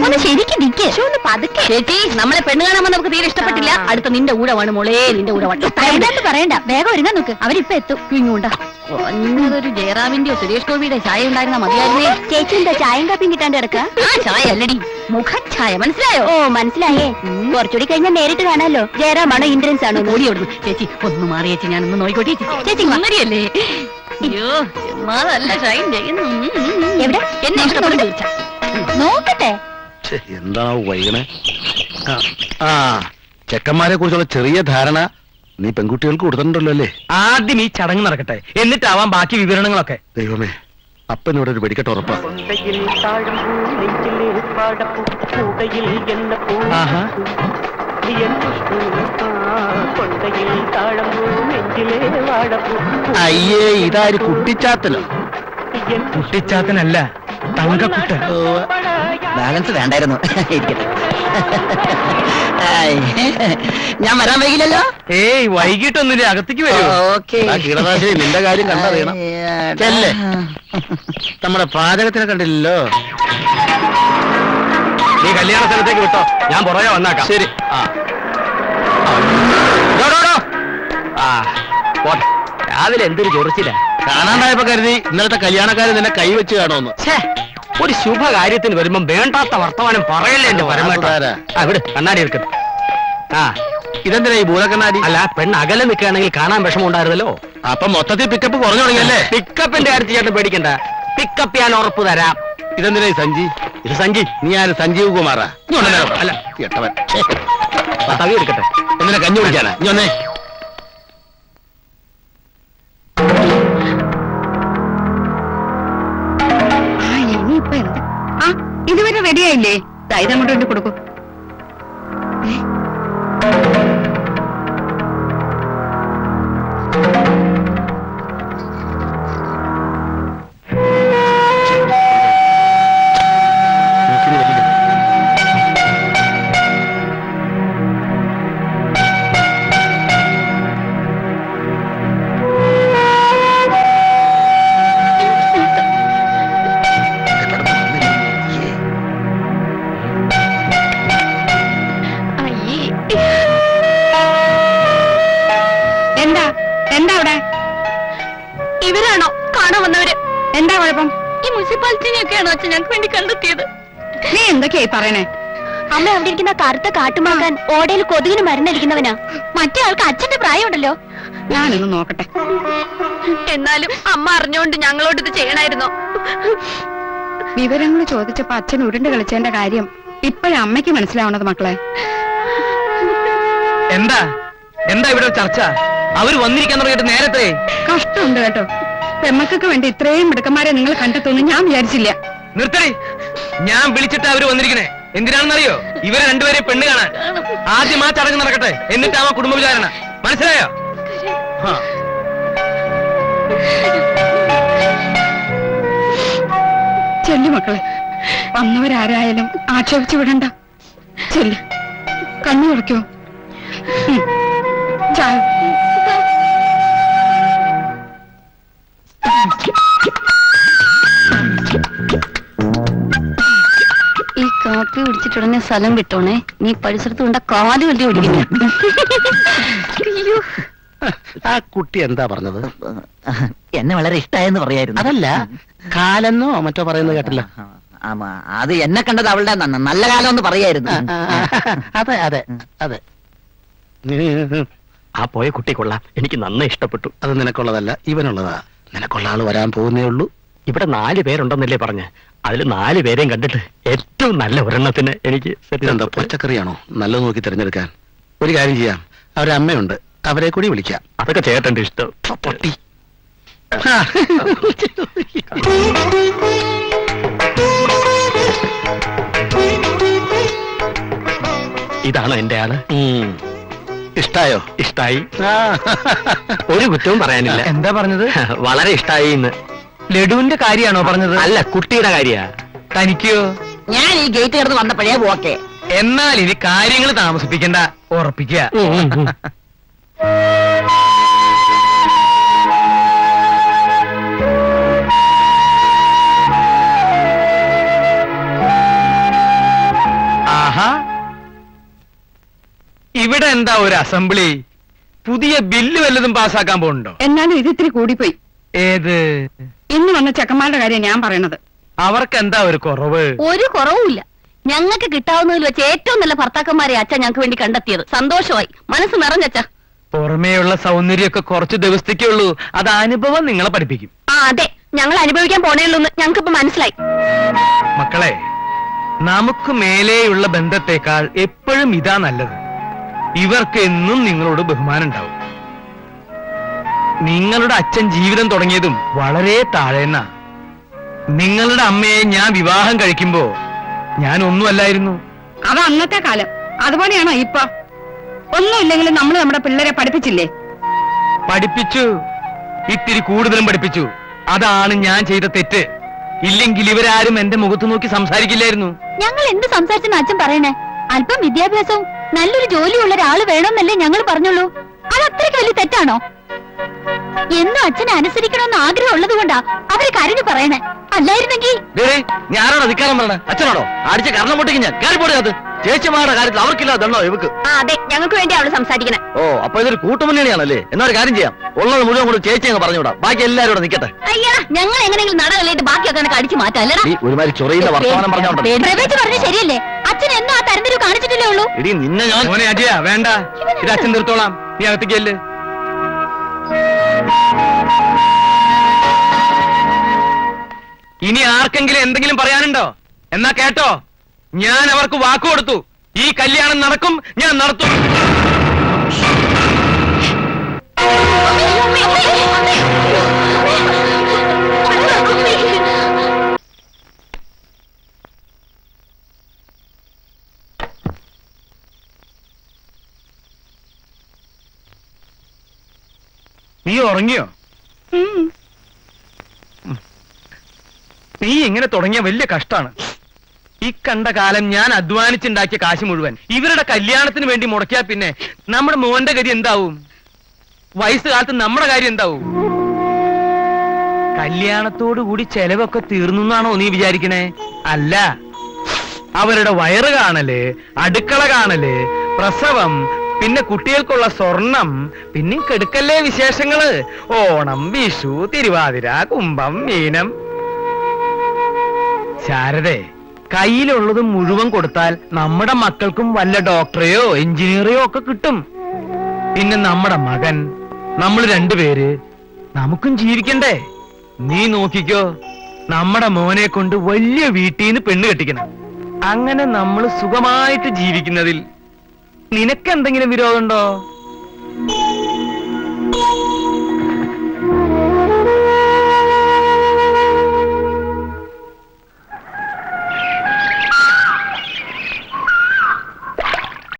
ഒന്ന് ശരിക്കും നിൽക്കേ ഒന്ന് പതുക്കെ. ചേച്ചി, നമ്മളെ പെണ്ണ് കാണാൻ നമുക്ക് തീരെ ഇഷ്ടപ്പെട്ടില്ല. അടുത്ത നിന്റെ കൂടെ വേണം മോളെ, നിന്റെ കൂടെ വേണം. പറയണ്ട, വേഗം ഒരുങ്ങാൻ നോക്ക്, അവരിപ്പൊ എത്തും. ഇങ്ങോട്ടാ ഒരു ജയറാമിന്റെയോ സുരേഷ് ഗോപിയുടെ ചായ ഉണ്ടായിരുന്ന മതിയായിരുന്നേ. ചേച്ചി എന്താ ചായയും കാപ്പിയും കിട്ടാണ്ട് കിടക്കുക? ആ ചായ അല്ലടി, മുഖഛായ. മനസ്സിലായോ? ഓ മനസ്സിലായേ. കുറച്ചുകൂടി കഴിഞ്ഞാൽ നേരിട്ട് കാണാമല്ലോ. ജയറാമാണോ ഇന്ദ്രൻസ് ആണോ? ഓടി ഓടുന്നു. ചേച്ചി ഒന്ന് മാറി ചേച്ചി, ഞാനൊന്ന് നോയിക്കോട്ടെ. ചേച്ചി മങ്ങടിയല്ലേ? അയ്യോ ചുമ്മാതല്ല ഷൈൻ ചെയ്യുന്നു. എവിടെ എന്നെ ഇഷ്ടപ്പെടുന്നു നോക്കട്ടെ. എന്താണോ വൈകണേ? ചെക്കന്മാരെ കുറിച്ചുള്ള ചെറിയ ധാരണ നീ പെൺകുട്ടികൾക്ക് കൊടുത്തിട്ടുണ്ടല്ലോ അല്ലേ? ആദ്യം ഈ ചടങ്ങ് നടക്കട്ടെ, എന്നിട്ടാവാം ബാക്കി വിവരണങ്ങളൊക്കെ. ദൈവമേ, അപ്പനോട് ഒരു വെടിക്കെട്ട് ഉറപ്പാ. അയ്യേ, ഇതാര് കുട്ടിച്ചാത്തനോ? കുട്ടിച്ചാത്തനല്ല, തങ്കക്കുട്ടൻ. ബാലൻസ് വേണ്ടായിരുന്നു. ഞാൻ വരാൻ വൈകില്ലല്ലോ. ഏയ് വൈകിട്ടൊന്നുമില്ല, അകത്തേക്ക് വരും. കീടനാശിനി നിന്റെ കാര്യം കണ്ടറിയണം. നമ്മുടെ പാചകത്തിനെ കണ്ടില്ലല്ലോ. നീ കല്യാണ സ്ഥലത്തേക്ക് വിട്ടോ, ഞാൻ പുറകെ വന്നാക്കാം. ശരി. പോട്ടെ. രാവിലെ എന്തൊരു ചൊറിച്ചില്ല. കാണാണ്ടായപ്പോ കരുതി ഇന്നലത്തെ കല്യാണക്കാരൻ നിന്നെ കൈവച്ച് കാണുമെന്ന്. ഒരു ശുഭകാര്യത്തിന് വരുമ്പം വേണ്ടാത്ത വർത്തമാനം പറയല്ലേ എന്റെ പരമാവധി. വിട്, കണ്ണാടി എടുക്കും. ഇതെന്തിനാ ഈ ഭൂതക്കണ്ണാടി? അല്ല, പെണ്ണ് അകലെ നിൽക്കുകയാണെങ്കിൽ കാണാൻ വിഷമം ഉണ്ടായിരുന്നല്ലോ. അപ്പൊ മൊത്തത്തിൽ പിക്കപ്പ് കുറഞ്ഞു തുടങ്ങിയല്ലേ? പിക്കപ്പിന്റെ കാര്യത്തിൽ ചേട്ടൻ പേടിക്കണ്ട, പിക്കപ്പ് ഞാൻ ഉറപ്പ് തരാം. ഇതെന്തിനാ ഈ സഞ്ജി? ഇത് സഞ്ജി. നീ ആര്? സഞ്ജീവ് കുമാറാ? അല്ല, കേട്ടവൻ. തവി എടുക്കട്ടെ. എന്തിനാ കഞ്ഞി കുടിക്കാനാ? നീ ഒന്നേ. ഇനിയിപ്പൊ എന്താ? ഇതുവരെ റെഡിയായില്ലേ? ഇതങ്ങോട്ട് കൊണ്ട് കൊടുക്കും. എന്താ അവിടെ? ഇവരാണോ കാണാൻ വന്നവര്? എന്താ കുഴപ്പം? ഈ മുനിസിപ്പാലിറ്റിനെയൊക്കെയാണോ അച്ഛൻ ഞങ്ങൾക്ക് വേണ്ടി കണ്ടെത്തിയത്? നീ എന്തൊക്കെയായി പറയണേ? അമ്മ അവിടെ ഇരിക്കുന്ന കറുത്ത കാട്ടുമാക്കാൻ ഓടയിൽ കൊതുകിന് മരുന്നടിക്കുന്നവനാ. മറ്റേ ആൾക്ക് അച്ഛന്റെ പ്രായമുണ്ടല്ലോ. ഞാനൊന്ന് നോക്കട്ടെ. എന്നാലും അമ്മ അറിഞ്ഞോണ്ട് ഞങ്ങളോട് ഇത് ചെയ്യണായിരുന്നോ? വിവരങ്ങൾ ചോദിച്ചപ്പോ അച്ഛൻ ഉരുണ്ട് കളിച്ചതിന്റെ കാര്യം ഇപ്പോഴും അമ്മയ്ക്ക് മനസ്സിലാവണത് മക്കളെ. എന്താ എന്താ ഇവിടെ ചർച്ച? അവര് വന്നിരിക്കാൻ തുടങ്ങിയിട്ട് നേരത്തെ കഷ്ടമുണ്ട് കേട്ടോ. പെമ്മക്കൊക്കെ വേണ്ടി ഇത്രയും മിടുക്കന്മാരെ നിങ്ങൾ കണ്ടെത്തുമെന്ന് ഞാൻ വിചാരിച്ചില്ല. നിർത്തടി, ഞാൻ വിളിച്ചിട്ട് അവര് വന്നിരിക്കണേ. എന്തിനാണെന്നറിയോ? ഇവരെ രണ്ടുപേരെ പെണ്ണ് കാണാൻ. ആദ്യം ആ ചടങ്ങ് നടക്കട്ടെ, എന്നിട്ടാവാ കുടുംബ വിചാരണ. മനസ്സിലായോ? ചെല്ലു മക്കളെ, വന്നവരാരായാലും ആക്ഷേപിച്ചു വിടണ്ട. ചെല്ലു, കണ്ണു തുറക്കോ. ചായ. ഈ കാപ്പി കുടിച്ചിട്ടുടനെ സ്ഥലം വിട്ടോണേ. നീ പരിസരത്ത് കൊണ്ട കാല് വല്ലി ഓടിക്കുന്നു. ആ കുട്ടി എന്താ പറഞ്ഞത്? എന്നെ വളരെ ഇഷ്ടായെന്ന് പറയായിരുന്നു. അതല്ല, കാലെന്നോ മറ്റോ പറയുന്നത് കേട്ടില്ല. അത് എന്നെ കണ്ടത് അവളുടെ നല്ല കാലം എന്ന് പറയായിരുന്നു. അതെ അതെ അതെ. ആ പോയ കുട്ടി കൊള്ളാം, എനിക്ക് നന്നായി ഇഷ്ടപ്പെട്ടു. അത് നിനക്കുള്ളതല്ല, ഇവനുള്ളതാ. നിനക്കുള്ള ആള് വരാൻ പോകുന്നേ ഉള്ളൂ. ഇവിടെ 4 പേരുണ്ടെന്നല്ലേ പറഞ്ഞ്? അതിൽ 4 പേരെയും കണ്ടിട്ട് ഏറ്റവും നല്ല ഒരെണ്ണത്തിന് എനിക്ക് എന്താ പച്ചക്കറിയാണോ നല്ലത് നോക്കി തിരഞ്ഞെടുക്കാൻ? ഒരു കാര്യം ചെയ്യാം, അവരെ അമ്മയുണ്ട്, അവരെ കൂടി വിളിക്കാം. അതൊക്കെ ചേട്ടന്റെ ഇഷ്ടം. പൊട്ടി. ഇതാണോ എന്റെ ആള്? ഇഷ്ടായോ? ഇഷ്ടായി. ഒരു കുറ്റവും പറയാനില്ല. എന്താ പറഞ്ഞത്? വളരെ ഇഷ്ടായി. ഇന്ന് ലഡുവിന്റെ കാര്യമാണോ പറഞ്ഞത്? അല്ല, കുട്ടിയുടെ കാര്യാ. തനിക്കോ? ഞാൻ ഈ ഗേറ്റ് കടന്ന് വന്നപ്പോഴേ ഓക്കെ. എന്നാൽ ഇനി കാര്യങ്ങൾ താമസിപ്പിക്കണ്ട, ഉറപ്പിക്കുക. ഇവിടെ എന്താ ഒരു അസംബ്ലി? പുതിയ ബില്ല് വല്ലതും പാസ്സാക്കാൻ പോകുന്നുണ്ടോ? എന്നാലും ഇത് ഇത്തിരി കൂടിപ്പോയി. ഏത്? ഇന്ന് വന്ന ചെക്കന്മാരുടെ കാര്യം ഞാൻ പറയണത്. അവർക്ക് എന്താ ഒരു കുറവ്? ഒരു കുറവുമില്ല. ഞങ്ങൾക്ക് കിട്ടാവുന്നതിൽ വെച്ച് ഏറ്റവും നല്ല ഭർത്താക്കന്മാരെ അച്ഛൻ ഞങ്ങൾക്ക് വേണ്ടി കണ്ടെത്തിയത്. സന്തോഷമായി, മനസ്സ് നിറഞ്ഞച്ച. പുറമേയുള്ള സൗന്ദര്യമൊക്കെ കുറച്ച് ദിവസത്തേക്കേ ഉള്ളൂ. അത് അനുഭവം നിങ്ങളെ പഠിപ്പിക്കും. ആ അതെ, ഞങ്ങൾ അനുഭവിക്കാൻ പോണേയുള്ളൂന്ന് ഞങ്ങൾക്കിപ്പോ മനസ്സിലായി. മക്കളെ, നമുക്ക് മേലെയുള്ള ബന്ധത്തെക്കാൾ എപ്പോഴും ഇതാ നല്ലത്. ഇവർക്ക് എന്നും നിങ്ങളോട് ബഹുമാനം ഉണ്ടാവും. നിങ്ങളുടെ അച്ഛൻ ജീവിതം തുടങ്ങിയതും വളരെ താഴേന്നാ. നിങ്ങളുടെ അമ്മയെ ഞാൻ വിവാഹം കഴിക്കുമ്പോ ഞാൻ ഒന്നുമല്ലായിരുന്നു. അത് അന്നത്തെ കാലം. അതുപോലെയാണോ ഇപ്പൊ? ഒന്നുമില്ലെങ്കിലും നമ്മൾ നമ്മുടെ പിള്ളേരെ പഠിപ്പിച്ചില്ലേ? പഠിപ്പിച്ചു, ഇത്തിരി കൂടുതലും പഠിപ്പിച്ചു. അതാണ് ഞാൻ ചെയ്ത തെറ്റ്. ഇല്ലെങ്കിൽ ഇവരാരും എന്റെ മുഖത്ത് നോക്കി സംസാരിക്കില്ലായിരുന്നു. ഞങ്ങൾ എന്ത് സംസാരിച്ചെന്ന് അച്ഛൻ പറയണേ? അല്പം വിദ്യാഭ്യാസവും നല്ലൊരു ജോലിയുള്ള ഒരാള് വേണമെന്നല്ലേ ഞങ്ങൾ പറഞ്ഞുള്ളൂ. അത് അത്രയ്ക്ക് വലിയ തെറ്റാണോ? എന്നും അച്ഛനെ അനുസരിക്കണമെന്ന് ആഗ്രഹം ഉള്ളത് കൊണ്ടാ അവര് കരഞ്ഞു പറയണേ. അല്ലായിരുന്നെങ്കിൽ ഞാനാണോ അധികാരം പറഞ്ഞ? അച്ഛനാണോ? അടിച്ച കരണം പൊട്ടിക്ക് ഞാൻ കയറിപ്പോടത്. ചേച്ചിമാരുടെ കാര്യത്തിൽ അവർക്കില്ലാതല്ലോ ഇവക്ക്. ആ അതെ, ഞങ്ങൾക്ക് വേണ്ടി അവള് സംസാരിക്കണേ. ഓ, അപ്പൊ ഇതൊരു കൂട്ടുമുന്നണിയാണല്ലേ? എന്നൊരു കാര്യം ചെയ്യാം, ഉള്ളത് മുഴുവൻ കൂടെ ചേച്ചി അങ്ങ് പറഞ്ഞുവിടാം. ബാക്കി എല്ലാവരും ഇവിടെ നിൽക്കട്ടെ. അയ്യാ, ഞങ്ങൾ എങ്ങനെയെങ്കിലും നടകളിട്ട് ബാക്കിയൊക്കെ എനിക്ക് അടിച്ചു മാറ്റാം. അല്ലടാ, നീ ഒരുമാതിരി ചൊറയില്ല വർത്തമാനം പറഞ്ഞോണ്ട്. പ്രവേശ് പറഞ്ഞ ശരിയല്ലേ? അച്ഛൻ എന്നും ആ തരംതിരിവ് കാണിച്ചിട്ടില്ലേ ഉള്ളൂ. ഇടി നിന്നെ ഞാൻ മോനെ അജയ, വേണ്ട, ഇത് അച്ഛൻ തീർത്തോളാം. നീ അകത്തേക്കല്ലേ. ഇനി ആർക്കെങ്കിലും എന്തെങ്കിലും പറയാനുണ്ടോ? എന്നാ കേട്ടോ, ഞാൻ അവർക്ക് വാക്കു കൊടുത്തു. ഈ കല്യാണം നടക്കും, ഞാൻ നടത്തും. നീ ഉറങ്ങിയോ? നീ ഇങ്ങനെ തുടങ്ങിയ വലിയ കഷ്ടാണ്. ഈ കണ്ട കാലം ഞാൻ അധ്വാനിച്ചുണ്ടാക്കിയ കാശ് മുഴുവൻ ഇവരുടെ കല്യാണത്തിന് വേണ്ടി മുടക്കിയാ പിന്നെ നമ്മുടെ മോന്റെ ഗതി എന്താവും? വയസ്സുകാലത്ത് നമ്മുടെ കാര്യം എന്താവും? കല്യാണത്തോടു കൂടി ചെലവൊക്കെ തീർന്നാണോ നീ വിചാരിക്കണേ? അല്ല, അവരുടെ വയറ് കാണല്, അടുക്കള കാണല്, പ്രസവം, പിന്നെ കുട്ടികൾക്കുള്ള സ്വർണം, പിന്നെ കെടുക്കല്ലേ വിശേഷങ്ങള്. ഓണം, വിഷു, തിരുവാതിര, കുംഭം, മീനം. ശാരദേ, കയ്യിലുള്ളത് മുഴുവൻ കൊടുത്താൽ നമ്മുടെ മക്കൾക്കും വല്ല ഡോക്ടറെയോ എഞ്ചിനീയറെയോ ഒക്കെ കിട്ടും. പിന്നെ നമ്മുടെ മകൻ, നമ്മൾ രണ്ടുപേര്, നമുക്കും ജീവിക്കണ്ടേ? നീ നോക്കിക്കോ, നമ്മുടെ മോനെ കൊണ്ട് വലിയ വീട്ടിൽ നിന്ന് പെണ്ണ് കെട്ടിക്കണം. അങ്ങനെ നമ്മൾ സുഖമായിട്ട് ജീവിക്കുന്നതിൽ നിനക്കെന്തെങ്കിലും വിരോധമുണ്ടോ?